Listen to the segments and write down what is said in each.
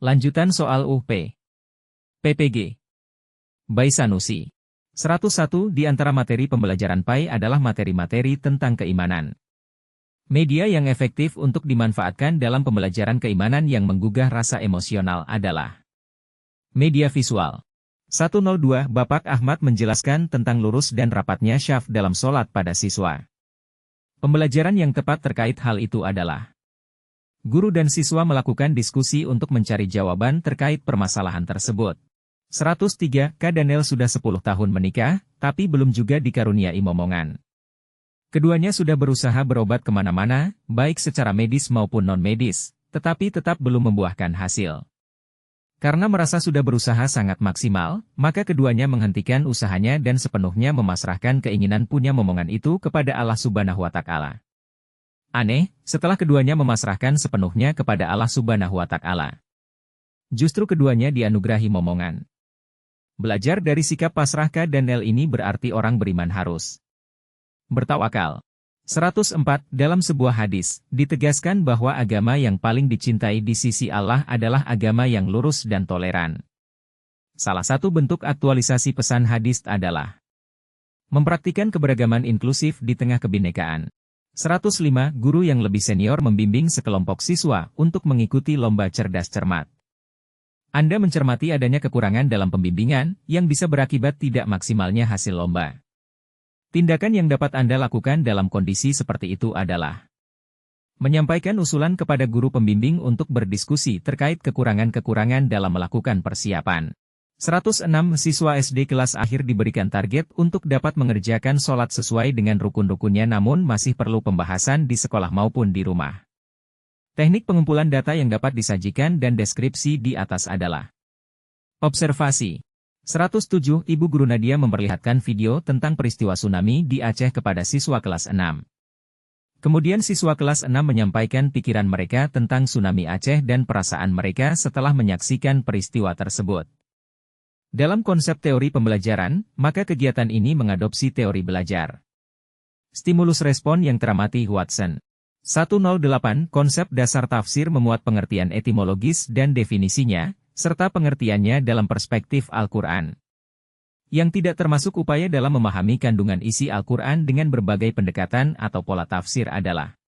Lanjutan soal UP. PPG. By Sanusi. 101 di antara materi pembelajaran PAI adalah materi-materi tentang keimanan. Media yang efektif untuk dimanfaatkan dalam pembelajaran keimanan yang menggugah rasa emosional adalah media visual. 102 Bapak Ahmad menjelaskan tentang lurus dan rapatnya syaf dalam sholat pada siswa. Pembelajaran yang tepat terkait hal itu adalah guru dan siswa melakukan diskusi untuk mencari jawaban terkait permasalahan tersebut. 103 Kak Daniel sudah 10 tahun menikah, tapi belum juga dikaruniai momongan. Keduanya sudah berusaha berobat kemana-mana, baik secara medis maupun non-medis, tetapi tetap belum membuahkan hasil. Karena merasa sudah berusaha sangat maksimal, maka keduanya menghentikan usahanya dan sepenuhnya memasrahkan keinginan punya momongan itu kepada Allah Subhanahu wa Ta'ala. Aneh, setelah keduanya memasrahkan sepenuhnya kepada Allah Subhanahu wa Ta'ala, justru keduanya dianugerahi momongan. Belajar dari sikap pasrah Kak Daniel ini berarti orang beriman harus bertawakal. 104 Dalam sebuah hadis, ditegaskan bahwa agama yang paling dicintai di sisi Allah adalah agama yang lurus dan toleran. Salah satu bentuk aktualisasi pesan hadis adalah mempraktikkan keberagaman inklusif di tengah kebinekaan. 105 Guru yang lebih senior membimbing sekelompok siswa untuk mengikuti lomba cerdas cermat. Anda mencermati adanya kekurangan dalam pembimbingan yang bisa berakibat tidak maksimalnya hasil lomba. Tindakan yang dapat Anda lakukan dalam kondisi seperti itu adalah menyampaikan usulan kepada guru pembimbing untuk berdiskusi terkait kekurangan-kekurangan dalam melakukan persiapan. 106 Siswa SD kelas akhir diberikan target untuk dapat mengerjakan sholat sesuai dengan rukun-rukunnya namun masih perlu pembahasan di sekolah maupun di rumah. Teknik pengumpulan data yang dapat disajikan dan deskripsi di atas adalah observasi. 107 Ibu Guru Nadia memperlihatkan video tentang peristiwa tsunami di Aceh kepada siswa kelas 6. Kemudian siswa kelas 6 menyampaikan pikiran mereka tentang tsunami Aceh dan perasaan mereka setelah menyaksikan peristiwa tersebut. Dalam konsep teori pembelajaran, maka kegiatan ini mengadopsi teori belajar. Stimulus respon yang teramati Watson. 108 Konsep dasar tafsir memuat pengertian etimologis dan definisinya, serta pengertiannya dalam perspektif Al-Quran. Yang tidak termasuk upaya dalam memahami kandungan isi Al-Quran dengan berbagai pendekatan atau pola tafsir adalah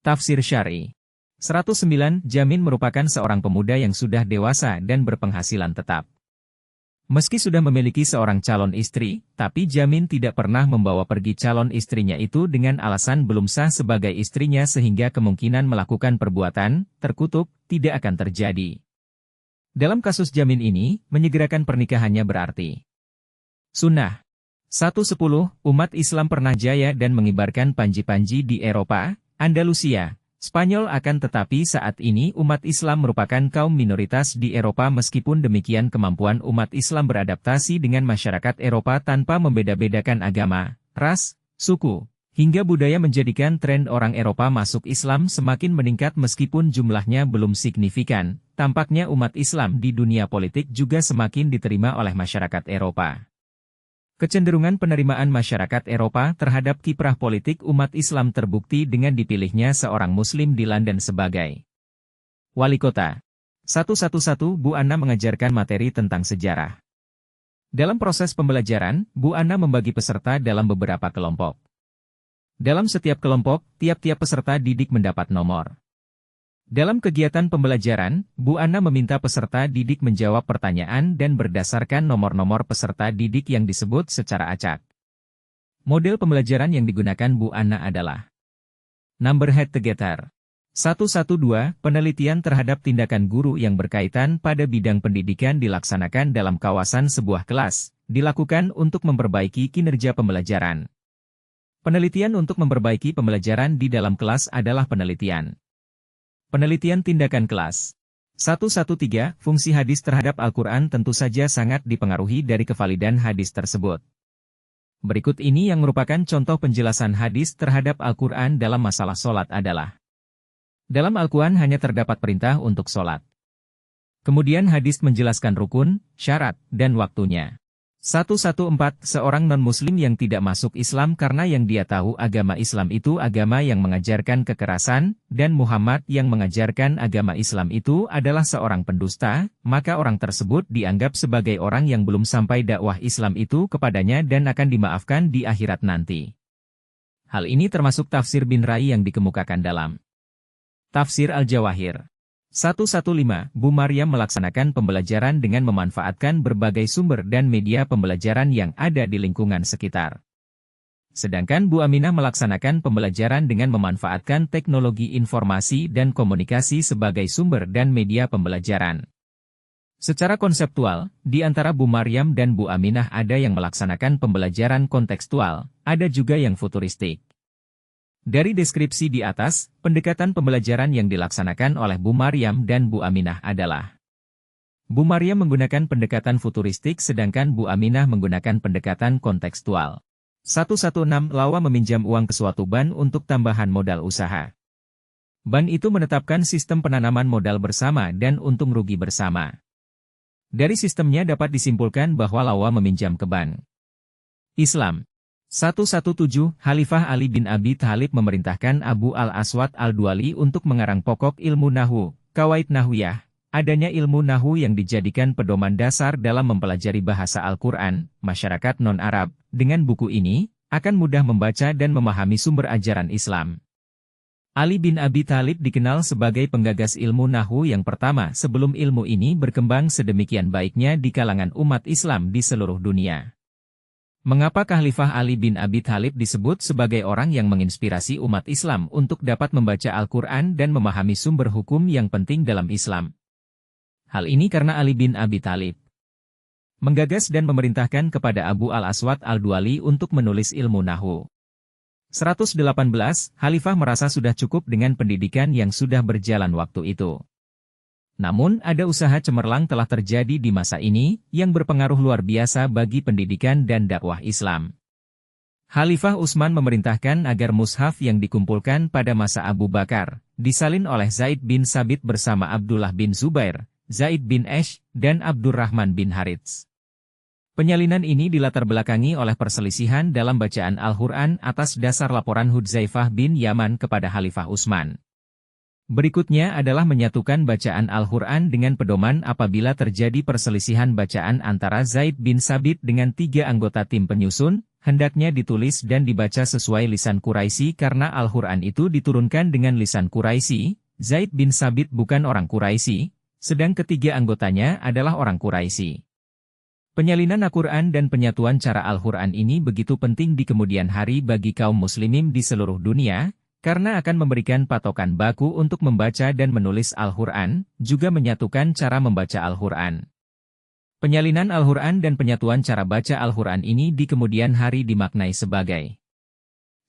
tafsir syar'i. 109 Jamin merupakan seorang pemuda yang sudah dewasa dan berpenghasilan tetap. Meski sudah memiliki seorang calon istri, tapi Jamin tidak pernah membawa pergi calon istrinya itu dengan alasan belum sah sebagai istrinya sehingga kemungkinan melakukan perbuatan terkutuk tidak akan terjadi. Dalam kasus Jamin ini, menyegerakan pernikahannya berarti sunnah. 110 Umat Islam pernah jaya dan mengibarkan panji-panji di Eropa, Andalusia, Spanyol akan tetapi saat ini umat Islam merupakan kaum minoritas di Eropa meskipun demikian kemampuan umat Islam beradaptasi dengan masyarakat Eropa tanpa membeda-bedakan agama, ras, suku, hingga budaya menjadikan tren orang Eropa masuk Islam semakin meningkat meskipun jumlahnya belum signifikan, tampaknya umat Islam di dunia politik juga semakin diterima oleh masyarakat Eropa. Kecenderungan penerimaan masyarakat Eropa terhadap kiprah politik umat Islam terbukti dengan dipilihnya seorang Muslim di London sebagai wali kota. 111 Bu Anna mengajarkan materi tentang sejarah. Dalam proses pembelajaran, Bu Anna membagi peserta dalam beberapa kelompok. Dalam setiap kelompok, tiap-tiap peserta didik mendapat nomor. Dalam kegiatan pembelajaran, Bu Anna meminta peserta didik menjawab pertanyaan dan berdasarkan nomor-nomor peserta didik yang disebut secara acak. Model pembelajaran yang digunakan Bu Anna adalah Number Head Together. 112 Penelitian terhadap tindakan guru yang berkaitan pada bidang pendidikan dilaksanakan dalam kawasan sebuah kelas, dilakukan untuk memperbaiki kinerja pembelajaran. Penelitian untuk memperbaiki pembelajaran di dalam kelas adalah penelitian tindakan kelas. 113 Fungsi hadis terhadap Al-Quran tentu saja sangat dipengaruhi dari kevalidan hadis tersebut. Berikut ini yang merupakan contoh penjelasan hadis terhadap Al-Quran dalam masalah sholat adalah. Dalam Al-Quran hanya terdapat perintah untuk sholat. Kemudian hadis menjelaskan rukun, syarat, dan waktunya. 114. Seorang non-muslim yang tidak masuk Islam karena yang dia tahu agama Islam itu agama yang mengajarkan kekerasan, dan Muhammad yang mengajarkan agama Islam itu adalah seorang pendusta, maka orang tersebut dianggap sebagai orang yang belum sampai dakwah Islam itu kepadanya dan akan dimaafkan di akhirat nanti. Hal ini termasuk tafsir bin Rai yang dikemukakan dalam Tafsir Al-Jawahir. 115. Bu Maryam melaksanakan pembelajaran dengan memanfaatkan berbagai sumber dan media pembelajaran yang ada di lingkungan sekitar. Sedangkan Bu Aminah melaksanakan pembelajaran dengan memanfaatkan teknologi informasi dan komunikasi sebagai sumber dan media pembelajaran. Secara konseptual, di antara Bu Maryam dan Bu Aminah ada yang melaksanakan pembelajaran kontekstual, ada juga yang futuristik. Dari deskripsi di atas, pendekatan pembelajaran yang dilaksanakan oleh Bu Maryam dan Bu Aminah adalah: Bu Maryam menggunakan pendekatan futuristik sedangkan Bu Aminah menggunakan pendekatan kontekstual. 116. Lawa meminjam uang ke suatu bank untuk tambahan modal usaha. Bank itu menetapkan sistem penanaman modal bersama dan untung rugi bersama. Dari sistemnya dapat disimpulkan bahwa Lawa meminjam ke bank Islam. 117. Khalifah Ali bin Abi Thalib memerintahkan Abu al-Aswad al-Duali untuk mengarang pokok ilmu Nahwu, Qawaid Nahwiyah. Adanya ilmu Nahwu yang dijadikan pedoman dasar dalam mempelajari bahasa Al-Quran, masyarakat non-Arab, dengan buku ini, akan mudah membaca dan memahami sumber ajaran Islam. Ali bin Abi Thalib dikenal sebagai penggagas ilmu Nahwu yang pertama sebelum ilmu ini berkembang sedemikian baiknya di kalangan umat Islam di seluruh dunia. Mengapa Khalifah Ali bin Abi Thalib disebut sebagai orang yang menginspirasi umat Islam untuk dapat membaca Al-Quran dan memahami sumber hukum yang penting dalam Islam? Hal ini karena Ali bin Abi Thalib menggagas dan memerintahkan kepada Abu al-Aswad al-Duali untuk menulis ilmu Nahwu. 118. Khalifah merasa sudah cukup dengan pendidikan yang sudah berjalan waktu itu. Namun, ada usaha cemerlang telah terjadi di masa ini, yang berpengaruh luar biasa bagi pendidikan dan dakwah Islam. Khalifah Utsman memerintahkan agar mushaf yang dikumpulkan pada masa Abu Bakar, disalin oleh Zaid bin Sabit bersama Abdullah bin Zubair, Zaid bin Esh, dan Abdurrahman bin Harits. Penyalinan ini dilatar belakangi oleh perselisihan dalam bacaan Al-Quran atas dasar laporan Hudzaifah bin Yaman kepada Khalifah Utsman. Berikutnya adalah menyatukan bacaan Al-Quran dengan pedoman apabila terjadi perselisihan bacaan antara Zaid bin Sabit dengan 3 anggota tim penyusun, hendaknya ditulis dan dibaca sesuai lisan Quraisy karena Al-Quran itu diturunkan dengan lisan Quraisy. Zaid bin Sabit bukan orang Quraisy, sedang ketiga anggotanya adalah orang Quraisy. Penyalinan Al-Quran dan penyatuan cara Al-Quran ini begitu penting di kemudian hari bagi kaum muslimin di seluruh dunia, karena akan memberikan patokan baku untuk membaca dan menulis Al-Quran, juga menyatukan cara membaca Al-Quran. Penyalinan Al-Quran dan penyatuan cara baca Al-Quran ini di kemudian hari dimaknai sebagai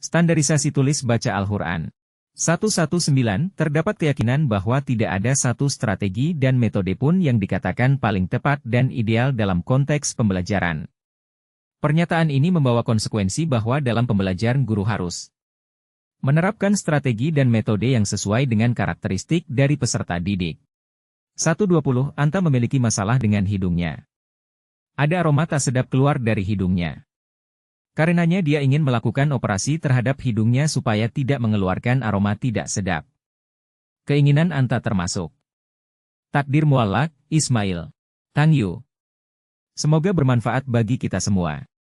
standarisasi tulis baca Al-Quran. 119. Terdapat keyakinan bahwa tidak ada satu strategi dan metode pun yang dikatakan paling tepat dan ideal dalam konteks pembelajaran. Pernyataan ini membawa konsekuensi bahwa dalam pembelajaran guru harus menerapkan strategi dan metode yang sesuai dengan karakteristik dari peserta didik. 120. Anta memiliki masalah dengan hidungnya. Ada aroma tak sedap keluar dari hidungnya. Karenanya dia ingin melakukan operasi terhadap hidungnya supaya tidak mengeluarkan aroma tidak sedap. Keinginan Anta termasuk takdir muallak, Ismail Tangyu. Semoga bermanfaat bagi kita semua.